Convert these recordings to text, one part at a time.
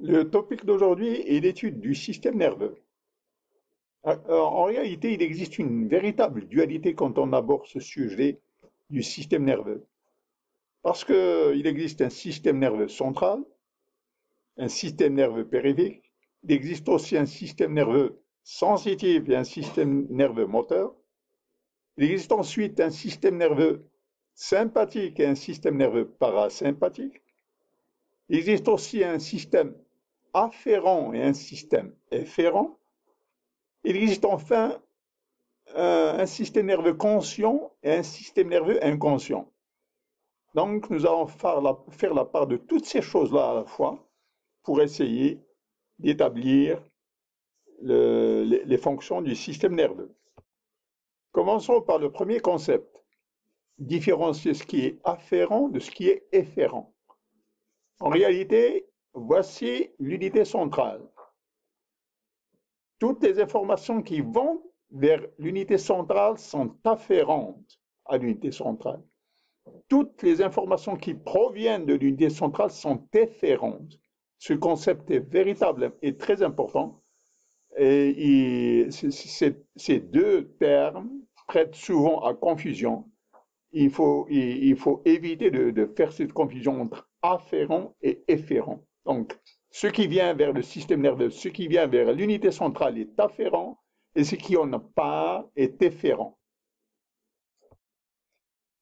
Le topic d'aujourd'hui est l'étude du système nerveux. En réalité, il existe une véritable dualité quand on aborde ce sujet du système nerveux. Parce qu'il existe un système nerveux central, un système nerveux périphérique, il existe aussi un système nerveux sensitif et un système nerveux moteur. Il existe ensuite un système nerveux sympathique et un système nerveux parasympathique. Il existe aussi un système afférent et un système efférent. Il existe enfin un système nerveux conscient et un système nerveux inconscient. Donc, nous allons faire la part de toutes ces choses-là à la fois pour essayer d'établir les fonctions du système nerveux. Commençons par le premier concept, différencier ce qui est afférent de ce qui est efférent. En réalité, voici l'unité centrale. Toutes les informations qui vont vers l'unité centrale sont afférentes à l'unité centrale. Toutes les informations qui proviennent de l'unité centrale sont efférentes. Ce concept est véritable et très important. Et ces deux termes prêtent souvent à confusion. Il faut éviter de faire cette confusion entre afférent et efférent. Donc, ce qui vient vers le système nerveux, ce qui vient vers l'unité centrale est afférent et ce qui en a pas est efférent.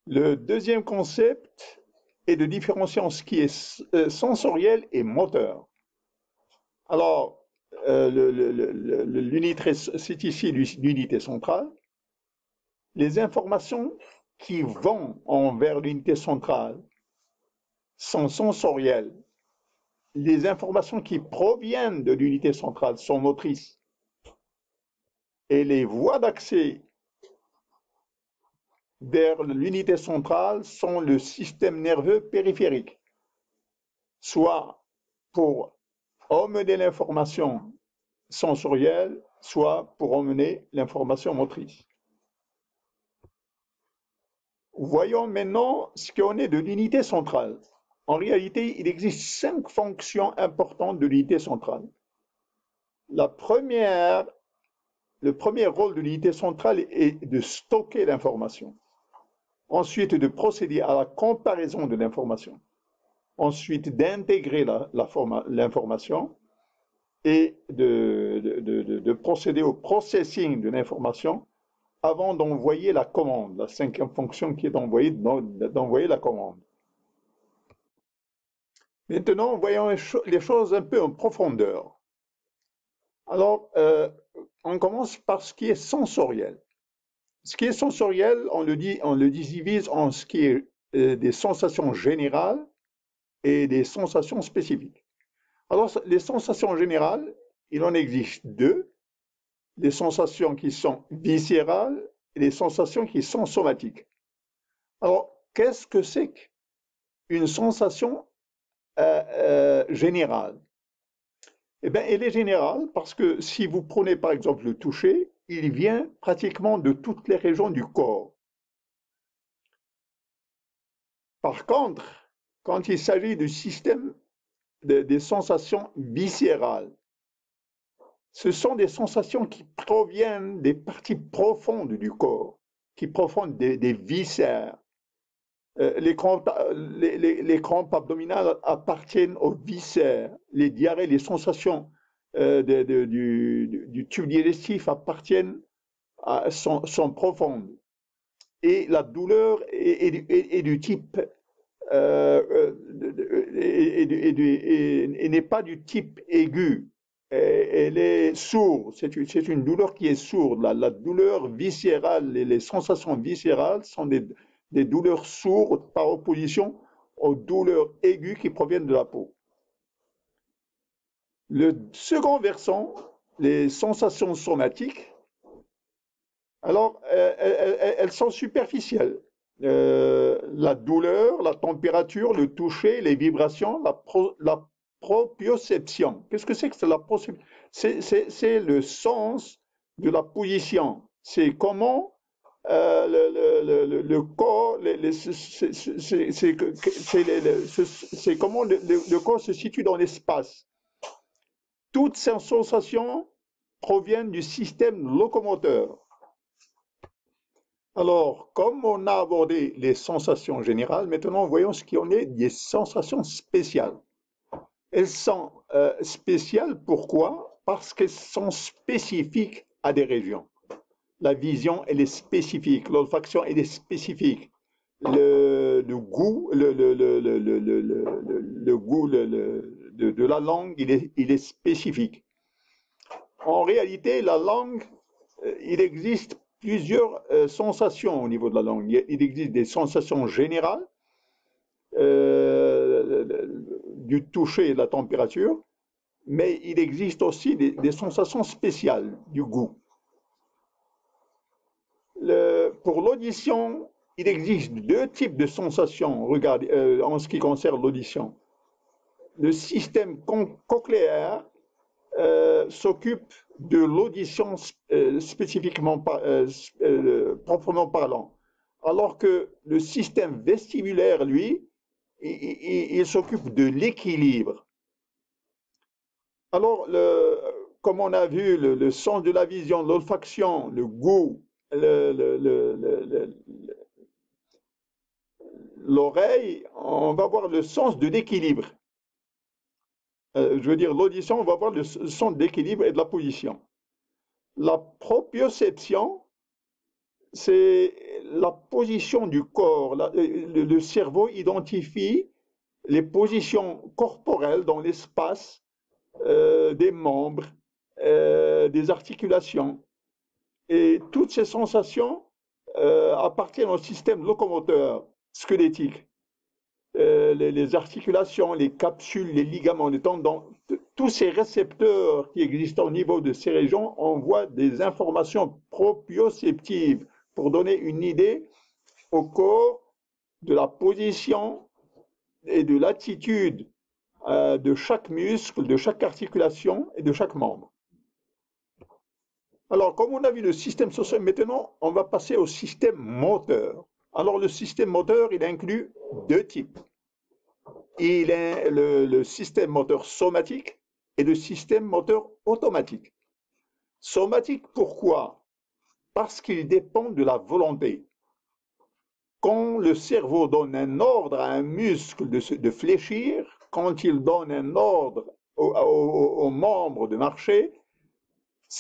Le deuxième concept est de différencier ce qui est sensoriel et moteur. Alors, c'est ici l'unité centrale. Les informations qui vont vers l'unité centrale sont sensorielles. Les informations qui proviennent de l'unité centrale sont motrices. Et les voies d'accès vers l'unité centrale sont le système nerveux périphérique, soit pour emmener l'information sensorielle, soit pour emmener l'information motrice. Voyons maintenant ce qu'on est de l'unité centrale. En réalité, il existe 5 fonctions importantes de l'unité centrale. Le premier rôle de l'unité centrale est de stocker l'information. Ensuite, de procéder à la comparaison de l'information. Ensuite, d'intégrer l'information et de procéder au processing de l'information avant d'envoyer la commande, la 5e fonction qui est d'envoyer la commande. Maintenant, voyons les choses un peu en profondeur. Alors, on commence par ce qui est sensoriel. Ce qui est sensoriel, on le divise en ce qui est des sensations générales et des sensations spécifiques. Alors, les sensations générales, il en existe deux, les sensations qui sont viscérales et les sensations qui sont somatiques. Alors, qu'est-ce que c'est qu'une sensation générale? Eh bien, elle est générale parce que si vous prenez par exemple le toucher, il vient pratiquement de toutes les régions du corps. Par contre, quand il s'agit du système des sensations viscérales, ce sont des sensations qui proviennent des parties profondes du corps, qui proviennent des viscères. Les crampes abdominales appartiennent aux viscères. Les diarrhées, les sensations du tube digestif sont profondes. Et la douleur est du type et n'est pas du type aigu. Elle est sourde. C'est une douleur qui est sourde. La douleur viscérale, les sensations viscérales sont des douleurs sourdes par opposition aux douleurs aiguës qui proviennent de la peau. Le second versant, les sensations somatiques, alors elles sont superficielles. La douleur, la température, le toucher, les vibrations, la proprioception. Qu'est-ce que c'est la proprioception? C'est le sens de la position. C'est comment le corps, c'est comment le corps se situe dans l'espace. Toutes ces sensations proviennent du système locomoteur. Alors, comme on a abordé les sensations générales, maintenant voyons ce qu'il en est des sensations spéciales. Elles sont spéciales, pourquoi? Parce qu'elles sont spécifiques à des régions. La vision, elle est spécifique. L'olfaction, elle est spécifique. Le goût, le goût de la langue, il est spécifique. En réalité, la langue, il existe plusieurs sensations au niveau de la langue. Il existe des sensations générales, du toucher et de la température, mais il existe aussi des sensations spéciales du goût. Pour l'audition, il existe deux types de sensations en ce qui concerne l'audition. Le système cochléaire s'occupe de l'audition spécifiquement, proprement parlant, alors que le système vestibulaire, lui, il s'occupe de l'équilibre. Alors, comme on a vu, le sens de la vision, l'olfaction, le goût, l'oreille, on va voir le sens de l'équilibre. Je veux dire, l'audition, on va voir le sens de l'équilibre et de la position. La proprioception, c'est la position du corps. Le cerveau identifie les positions corporelles dans l'espace, des membres, des articulations. Et toutes ces sensations appartiennent au système locomoteur squelettique. Les articulations, les capsules, les ligaments, les tendons, tous ces récepteurs qui existent au niveau de ces régions envoient des informations proprioceptives pour donner une idée au corps de la position et de l'attitude de chaque muscle, de chaque articulation et de chaque membre. Alors, comme on a vu le système social, maintenant, on va passer au système moteur. Alors, le système moteur, il inclut deux types. Il est le système moteur somatique et le système moteur automatique. Somatique, pourquoi? Parce qu'il dépend de la volonté. Quand le cerveau donne un ordre à un muscle de fléchir, quand il donne un ordre aux membres de marcher,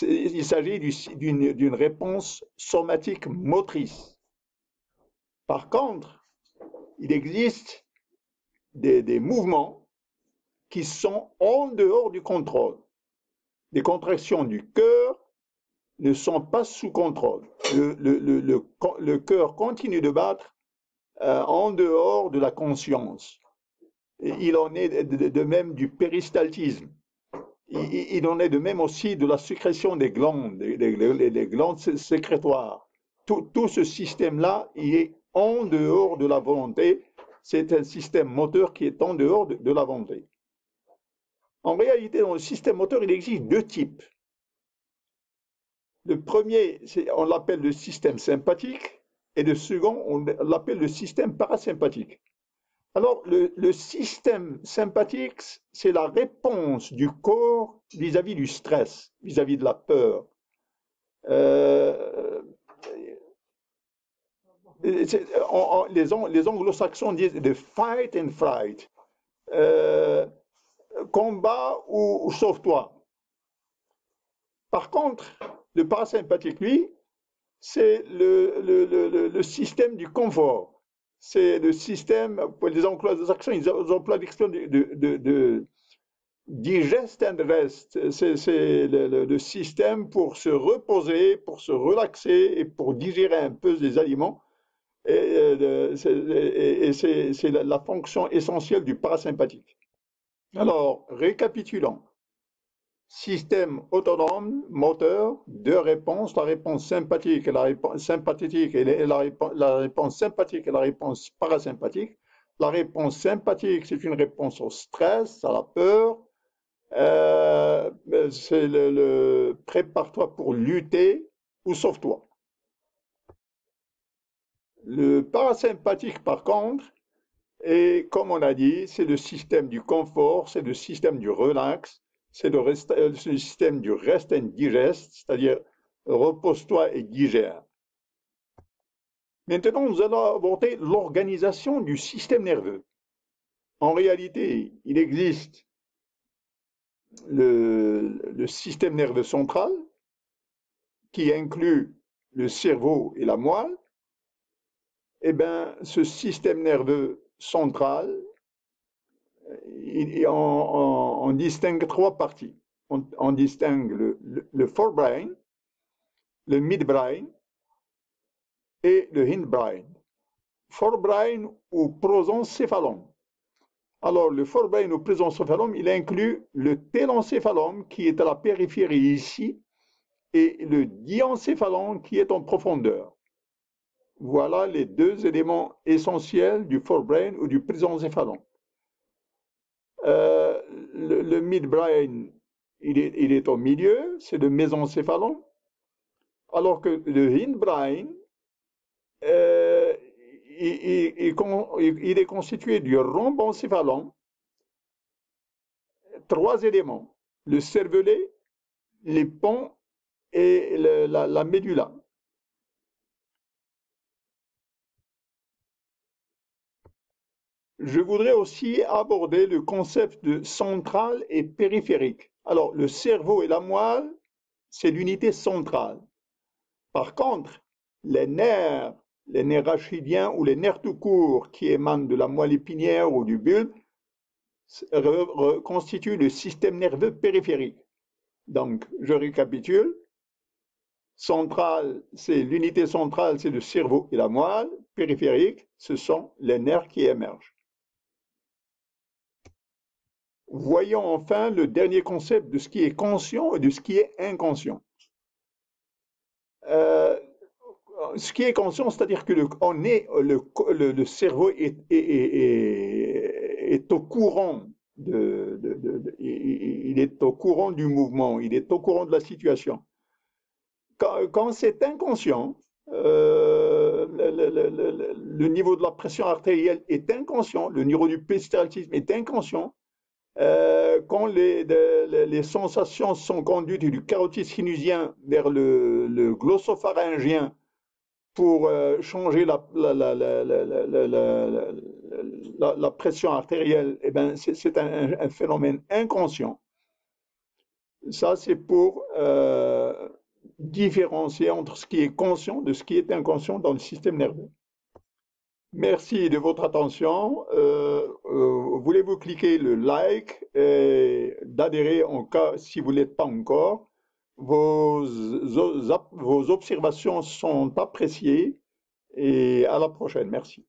il s'agit d'une réponse somatique motrice. Par contre, il existe des mouvements qui sont en dehors du contrôle. Les contractions du cœur ne sont pas sous contrôle. Le cœur continue de battre en dehors de la conscience. Et il en est de même du péristaltisme. Il en est de même aussi de la sécrétion des glandes, des glandes sécrétoires. Tout ce système-là, il est en dehors de la volonté. C'est un système moteur qui est en dehors de la volonté. En réalité, dans le système moteur, il existe deux types. Le premier, on l'appelle le système sympathique, et le second, on l'appelle le système parasympathique. Alors, le système sympathique, c'est la réponse du corps vis-à-vis du stress, vis-à-vis de la peur. Les anglo-saxons disent de fight and flight, combat ou sauve-toi. Par contre, le parasympathique, lui, c'est le système du confort. C'est le système, pour les anglo-saxons, ils emploient l'expression de digest and rest. C'est le système pour se reposer, pour se relaxer et pour digérer un peu les aliments. Et c'est la fonction essentielle du parasympathique. Alors, récapitulons. Système autonome, moteur, deux réponses, la réponse sympathique et la réponse sympathique et la réponse sympathique et la réponse parasympathique. La réponse sympathique, c'est une réponse au stress, à la peur. C'est le prépare-toi pour lutter ou sauve-toi. Le parasympathique, par contre, et comme on a dit, c'est le système du confort, c'est le système du relax, C'est le système du rest and digest, c'est-à-dire repose-toi et digère. Maintenant, nous allons aborder l'organisation du système nerveux. En réalité, il existe le système nerveux central qui inclut le cerveau et la moelle. Eh bien, ce système nerveux central, on distingue trois parties. On distingue le forebrain, le midbrain et le hindbrain. Forebrain ou prosencéphalon. Alors, le forebrain ou prosencéphalon, il inclut le télencéphalon qui est à la périphérie ici et le diencéphalon qui est en profondeur. Voilà les deux éléments essentiels du forebrain ou du prosencéphalon. Le midbrain, il est au milieu, c'est le mésencéphalon, alors que le hindbrain, il est constitué du rhombencéphalon, trois éléments, le cervelet, les pons et la médula. Je voudrais aussi aborder le concept de central et périphérique. Alors, le cerveau et la moelle, c'est l'unité centrale. Par contre, les nerfs rachidiens ou les nerfs tout courts qui émanent de la moelle épinière ou du bulbe constituent le système nerveux périphérique. Donc, je récapitule. Central, c'est l'unité centrale, c'est le cerveau et la moelle. Périphérique, ce sont les nerfs qui émergent. Voyons enfin le dernier concept de ce qui est conscient et de ce qui est inconscient. Ce qui est conscient, c'est-à-dire que le cerveau est au courant il est au courant du mouvement, il est au courant de la situation. Quand c'est inconscient, le niveau de la pression artérielle est inconscient, le niveau du péristaltisme est inconscient. Quand les sensations sont conduites du carotide sinusien vers le glossopharyngien pour changer la pression artérielle, eh ben, c'est un phénomène inconscient. Ça, c'est pour différencier entre ce qui est conscient de ce qui est inconscient dans le système nerveux. Merci de votre attention. Voulez-vous cliquer le like et d'adhérer en cas si vous ne l'êtes pas encore. Vos observations sont appréciées et à la prochaine. Merci.